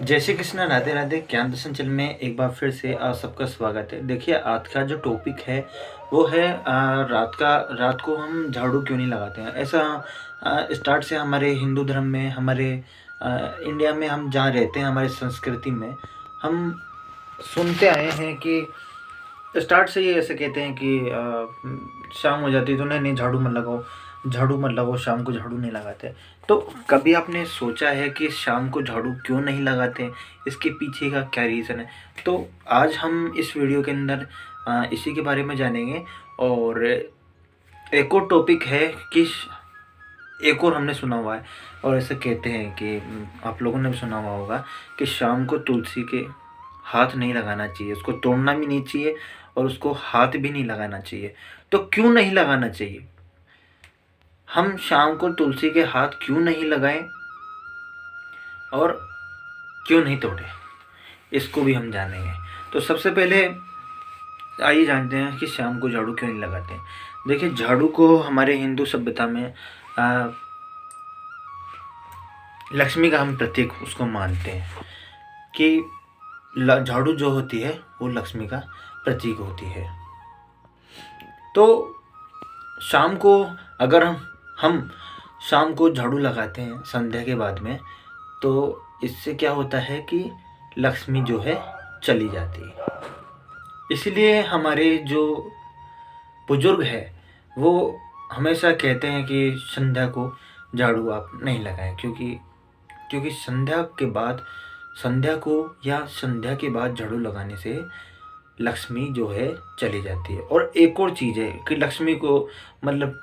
जय श्री कृष्ण, राधे राधे। ज्ञान दर्शन चैनल में एक बार फिर से आप सबका स्वागत है। देखिए, आज का जो टॉपिक है वो है रात को हम झाड़ू क्यों नहीं लगाते हैं। ऐसा स्टार्ट से हमारे हिंदू धर्म में, हमारे इंडिया में, हम जहाँ रहते हैं, हमारी संस्कृति में हम सुनते आए हैं कि स्टार्ट से ये ऐसे कहते हैं कि शाम हो जाती है तो नहीं नहीं झाड़ू मत लगाओ, झाड़ू मत लगाओ, शाम को झाड़ू नहीं लगाते। तो कभी आपने सोचा है कि शाम को झाड़ू क्यों नहीं लगाते, इसके पीछे का क्या रीज़न है? तो आज हम इस वीडियो के अंदर इसी के बारे में जानेंगे। और एक और टॉपिक है कि एक और हमने सुना हुआ है और ऐसे कहते हैं कि आप लोगों ने भी सुना हुआ होगा कि शाम को तुलसी के हाथ नहीं लगाना चाहिए, उसको तोड़ना भी नहीं चाहिए और उसको हाथ भी नहीं लगाना चाहिए। तो क्यों नहीं लगाना चाहिए? हम शाम को तुलसी के हाथ क्यों नहीं लगाएं और क्यों नहीं तोड़े, इसको भी हम जानेंगे। तो सबसे पहले आइए जानते हैं कि शाम को झाड़ू क्यों नहीं लगाते हैं। देखिए, झाड़ू को हमारे हिंदू सभ्यता में लक्ष्मी का हम प्रतीक उसको मानते हैं कि झाड़ू जो होती है वो लक्ष्मी का प्रतीक होती है। तो शाम को अगर हम शाम को झाड़ू लगाते हैं संध्या के बाद में, तो इससे क्या होता है कि लक्ष्मी जो है चली जाती है। इसलिए हमारे जो बुजुर्ग है वो हमेशा कहते हैं कि संध्या को झाड़ू आप नहीं लगाएं, क्योंकि संध्या को या संध्या के बाद झाड़ू लगाने से लक्ष्मी जो है चली जाती है। और एक और चीज़ है कि लक्ष्मी को मतलब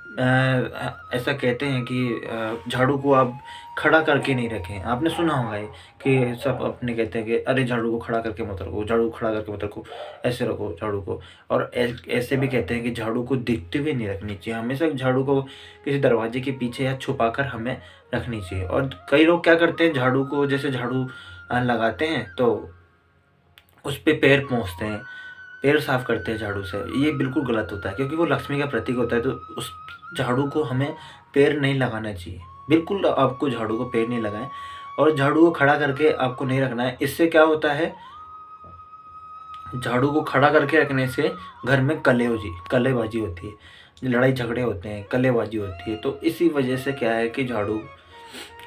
ऐसा कहते हैं कि झाड़ू को आप खड़ा करके नहीं रखें। आपने सुना होगा ये कि सब अपने कहते हैं कि अरे झाड़ू को खड़ा करके मत रखो, झाड़ू को खड़ा करके मत रखो, ऐसे रखो झाड़ू को। और ऐसे भी कहते हैं कि झाड़ू को दिखते हुए नहीं रखनी चाहिए, हमेशा झाड़ू को किसी दरवाजे के पीछे या छुपा कर हमें रखनी चाहिए। और कई लोग क्या करते हैं, झाड़ू को जैसे झाड़ू लगाते हैं तो उस पर पैर पोंछते हैं, पैर साफ करते हैं झाड़ू से। ये बिल्कुल गलत होता है, क्योंकि वो लक्ष्मी का प्रतीक होता है। तो उस झाड़ू को हमें पैर नहीं लगाना चाहिए, बिल्कुल आपको झाड़ू को पैर नहीं लगाएं और झाड़ू को खड़ा करके आपको नहीं रखना है। इससे क्या होता है, झाड़ू को खड़ा करके रखने से घर में कलेबाजी होती है, लड़ाई झगड़े होते हैं, कलेबाजी होती है। तो इसी वजह से क्या है कि झाड़ू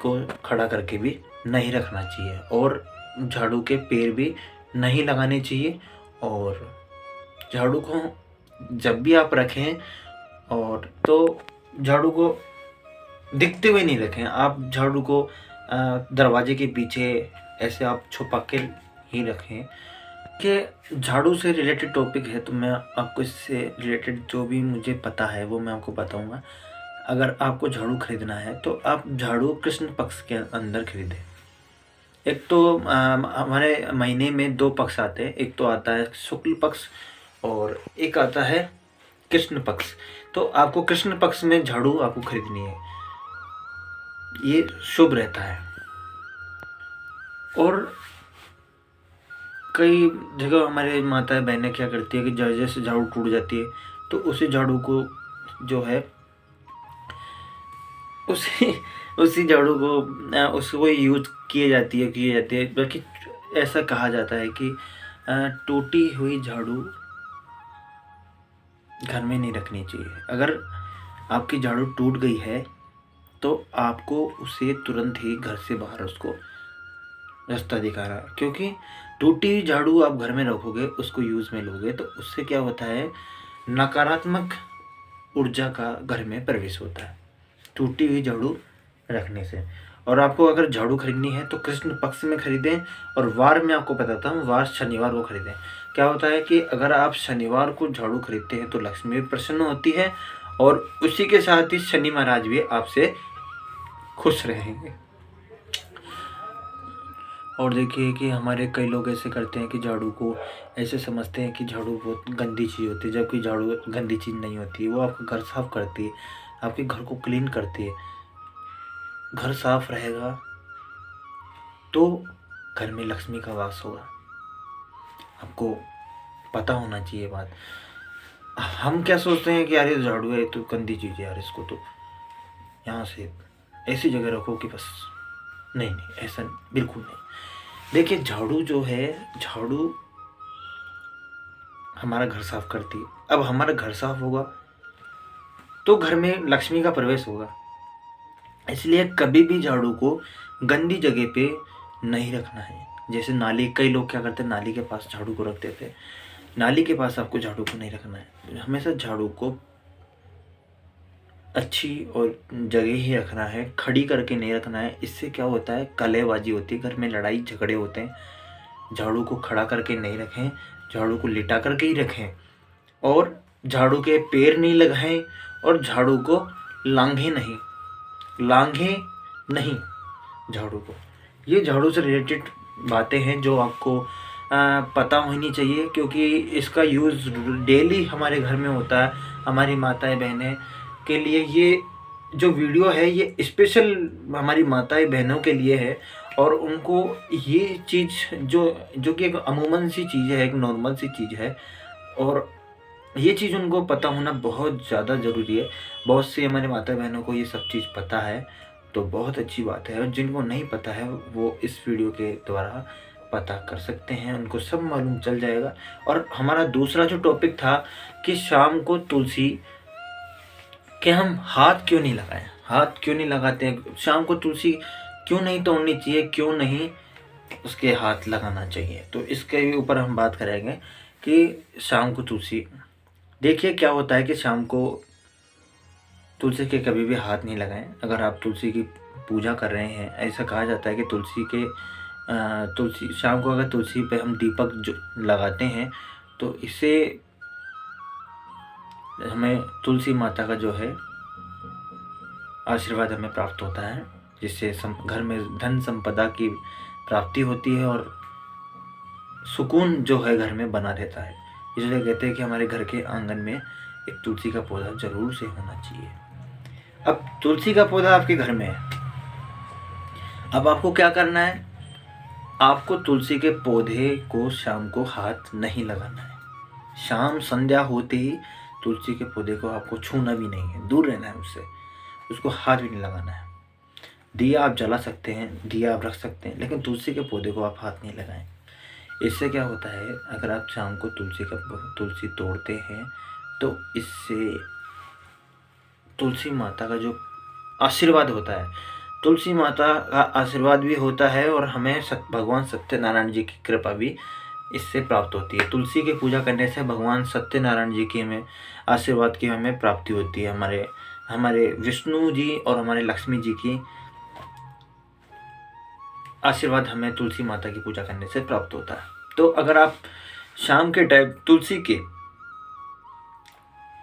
को खड़ा करके भी नहीं रखना चाहिए और झाड़ू के पैर भी नहीं लगाने चाहिए। और झाड़ू को जब भी आप रखें और तो झाड़ू को दिखते हुए नहीं रखें। आप झाड़ू को दरवाजे के पीछे ऐसे आप छुपा के ही रखें। कि झाड़ू से रिलेटेड टॉपिक है तो मैं आपको इससे रिलेटेड जो भी मुझे पता है वो मैं आपको बताऊंगा। अगर आपको झाड़ू खरीदना है तो आप झाड़ू कृष्ण पक्ष के अंदर खरीदें। एक तो हमारे महीने में 2 पक्ष आते हैं, एक तो आता है शुक्ल पक्ष और एक आता है कृष्ण पक्ष। तो आपको कृष्ण पक्ष में झाड़ू आपको खरीदनी है, ये शुभ रहता है। और कई जगह हमारे माता बहनें क्या करती है कि जैसे झाड़ू टूट जाती है तो उसी झाड़ू को जो है उसी झाड़ू को उसको यूज किए जाती है। बल्कि ऐसा कहा जाता है कि टूटी हुई झाड़ू घर में नहीं रखनी चाहिए। अगर आपकी झाड़ू टूट गई है तो आपको उसे तुरंत ही घर से बाहर उसको रास्ता दिखाना, क्योंकि टूटी हुई झाड़ू आप घर में रखोगे, उसको यूज़ में लोगे तो उससे क्या होता है, नकारात्मक ऊर्जा का घर में प्रवेश होता है टूटी हुई झाड़ू रखने से। और आपको अगर झाड़ू खरीदनी है तो कृष्ण पक्ष में खरीदें। और वार में आपको बताता हूँ, वार शनिवार को खरीदें। क्या होता है कि अगर आप शनिवार को झाड़ू खरीदते हैं तो लक्ष्मी भी प्रसन्न होती है और उसी के साथ ही शनि महाराज भी आपसे खुश रहेंगे। और देखिए कि हमारे कई लोग ऐसे करते हैं कि झाड़ू को ऐसे समझते हैं कि झाड़ू बहुत गंदी चीज़ होती है, जबकि झाड़ू गंदी चीज़ नहीं होती है। वो आपका घर साफ करती है, आपके घर को क्लीन करती है। घर साफ रहेगा तो घर में लक्ष्मी का वास होगा, आपको पता होना चाहिए बात। हम क्या सोचते हैं कि यार ये झाड़ू है तो गंदी चीज़ है यार, इसको तो यहाँ से ऐसी जगह रखो कि बस नहीं, ऐसा बिल्कुल नहीं। देखिए झाड़ू जो है, झाड़ू हमारा घर साफ करती है। अब हमारा घर साफ होगा तो घर में लक्ष्मी का प्रवेश होगा। इसलिए कभी भी झाड़ू को गंदी जगह पे नहीं रखना है। जैसे नाली, कई लोग क्या करते हैं, नाली के पास झाड़ू को रख देते हैं। नाली के पास आपको झाड़ू को नहीं रखना है। हमेशा झाड़ू को अच्छी और जगह ही रखना है, खड़ी करके नहीं रखना है। इससे क्या होता है, कलेबाजी होती है, घर में लड़ाई झगड़े होते हैं। झाड़ू को खड़ा करके नहीं रखें, झाड़ू को लिटा करके ही रखें, और झाड़ू के पैर नहीं लगाएं, और झाड़ू को लांघे नहीं झाड़ू को। ये झाड़ू से रिलेटेड बातें हैं जो आपको पता होनी चाहिए, क्योंकि इसका यूज़ डेली हमारे घर में होता है। हमारी माताएं बहनें के लिए ये जो वीडियो है ये स्पेशल हमारी माताएं बहनों के लिए है, और उनको ये चीज़ जो कि एक अमूमन सी चीज़ है, एक नॉर्मल सी चीज़ है, और ये चीज़ उनको पता होना बहुत ज़्यादा ज़रूरी है। बहुत सी हमारे माता बहनों को ये सब चीज़ पता है, तो बहुत अच्छी बात है। और जिनको नहीं पता है वो इस वीडियो के द्वारा पता कर सकते हैं, उनको सब मालूम चल जाएगा। और हमारा दूसरा जो टॉपिक था कि शाम को तुलसी के हम हाथ क्यों नहीं लगाएं, हाथ क्यों नहीं लगाते हैं, शाम को तुलसी क्यों नहीं तोड़नी चाहिए, क्यों नहीं उसके हाथ लगाना चाहिए, तो इसके ऊपर हम बात करेंगे कि शाम को तुलसी। देखिए क्या होता है कि शाम को तुलसी के कभी भी हाथ नहीं लगाएं। अगर आप तुलसी की पूजा कर रहे हैं, ऐसा कहा जाता है कि तुलसी शाम को अगर तुलसी पे हम दीपक जो लगाते हैं तो इससे हमें तुलसी माता का जो है आशीर्वाद हमें प्राप्त होता है, जिससे घर में धन संपदा की प्राप्ति होती है और सुकून जो है घर में बना रहता है। इसलिए कहते हैं कि हमारे घर के आंगन में एक तुलसी का पौधा जरूर से होना चाहिए। अब तुलसी का पौधा आपके घर में है, अब आपको क्या करना है, आपको तुलसी के पौधे को शाम को हाथ नहीं लगाना है। शाम संध्या होते ही तुलसी के पौधे को आपको छूना भी नहीं है, दूर रहना है उससे, उसको हाथ भी नहीं लगाना है। दिया आप जला सकते हैं, दिया आप रख सकते हैं, लेकिन तुलसी के पौधे को आप हाथ नहीं लगाएं। इससे क्या होता है, अगर आप शाम को तुलसी तोड़ते हैं तो इससे तुलसी माता का जो आशीर्वाद होता है, तुलसी माता का आशीर्वाद भी होता है, और हमें भगवान सत्यनारायण जी की कृपा भी इससे प्राप्त होती है। तुलसी की पूजा करने से भगवान सत्यनारायण जी की हमें आशीर्वाद की हमें प्राप्ति होती है। हमारे विष्णु जी और हमारे लक्ष्मी जी की आशीर्वाद हमें तुलसी माता की पूजा करने से प्राप्त होता है। तो अगर आप शाम के टाइम तुलसी के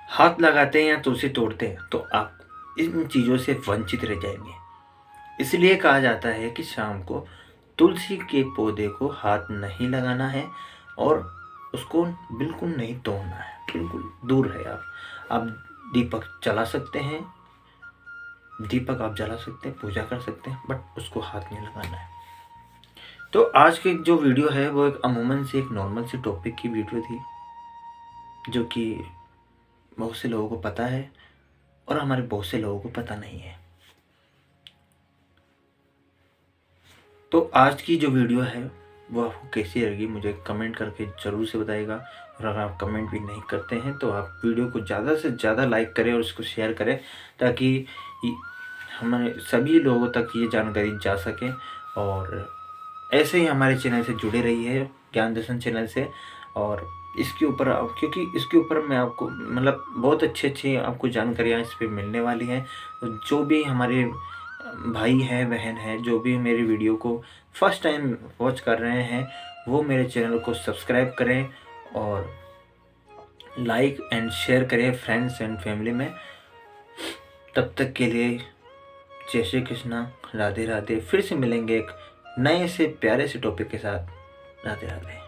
हाथ लगाते हैं या तुलसी तोड़ते हैं तो आप इन चीज़ों से वंचित रह जाएंगे। इसलिए कहा जाता है कि शाम को तुलसी के पौधे को हाथ नहीं लगाना है और उसको बिल्कुल नहीं तोड़ना है, बिल्कुल दूर रहे आप दीपक जला सकते हैं, दीपक आप जला सकते हैं, पूजा कर सकते हैं, बट उसको हाथ नहीं लगाना है। तो आज की जो वीडियो है वो एक अमूमन से एक नॉर्मल से टॉपिक की वीडियो थी, जो कि बहुत से लोगों को पता है और हमारे बहुत से लोगों को पता नहीं है। तो आज की जो वीडियो है वो आपको कैसी लगी मुझे कमेंट करके ज़रूर से बताइएगा। और अगर आप कमेंट भी नहीं करते हैं तो आप वीडियो को ज़्यादा से ज़्यादा लाइक करें और उसको शेयर करें, ताकि हमारे सभी लोगों तक ये जानकारी जा सके। और ऐसे ही हमारे चैनल से जुड़े रहिए, ज्ञान दर्शन चैनल से। और इसके ऊपर क्योंकि इसके ऊपर मैं आपको मतलब बहुत अच्छी आपको जानकारियाँ इस पर मिलने वाली हैं। जो भी हमारे भाई हैं, बहन हैं, जो भी मेरी वीडियो को फर्स्ट टाइम वॉच कर रहे हैं, वो मेरे चैनल को सब्सक्राइब करें और लाइक एंड शेयर करें फ्रेंड्स एंड फैमिली में। तब तक के लिए जय श्री कृष्णा, राधे राधे। फिर से मिलेंगे एक नए से प्यारे से टॉपिक के साथ। राधे राधे।